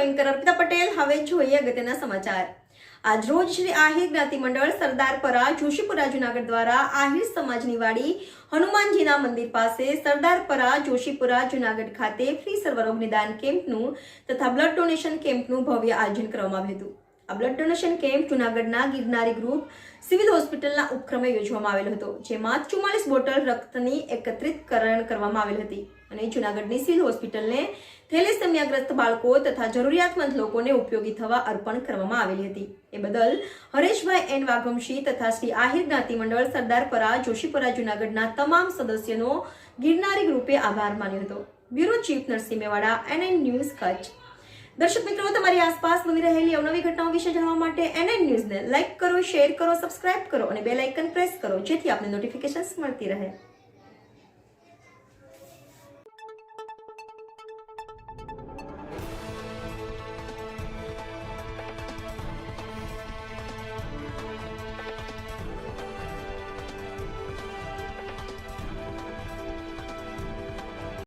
Anchor Arpita Patel. હવે જોઈએ અગત્યના સમાચાર. આજરોજ શ્રી આહિર જ્ઞાતિ મંડળ સરદારપરા જોશીપુરા જુનાગઢ દ્વારા આહિર સમાજની વાડી હનુમાનજીના મંદિર પાસે સરદારપરા જોશીપુરા જુનાગઢ ખાતે ફ્રી સર્વરોગ નિદાન કેમ્પનું તથા બ્લડ ડોનેશન કેમ્પનું ભવ્ય આયોજન કરવામાં આવ્યું હતું. આ બ્લડ ડોનેશન કેમ્પ જુનાગઢના ગિરનારી ગ્રુપ સિવિલ હોસ્પિટલના ઉપક્રમે યોજવામાં આવેલો હતો, જેમાં 44 બોટલ રક્તની એકત્રિતકરણ કરવામાં આવેલ હતી અને જુનાગઢની સિવિલ હોસ્પિટલને થેલેસેમિયાગ્રસ્ત બાળકો તથા જરૂરિયાતમંદ લોકોને ઉપયોગી થવા અર્પણ કરવામાં આવેલી હતી. એ બદલ હરેશભાઈ એન વાઘમશી તથા શ્રી આહિર જ્ઞાતિ મંડળ સરદારપરા જોશીપુરા જુનાગઢના તમામ સદસ્યોનો ગિરનારી ગ્રુપે આભાર માન્યો હતો. Bureau chief Narsinh Mevada, NN news Kutch. દર્શક મિત્રો, તમારી આસપાસ બની રહેલી અવનવી ઘટનાઓ વિશે જાણવા માટે NN ન્યૂઝને લાઇક કરો, શેર કરો, સબસ્ક્રાઇબ કરો અને બેલ આઇકન પ્રેસ કરો, જેથી આપને નોટિફિકેશન્સ મળતી રહે.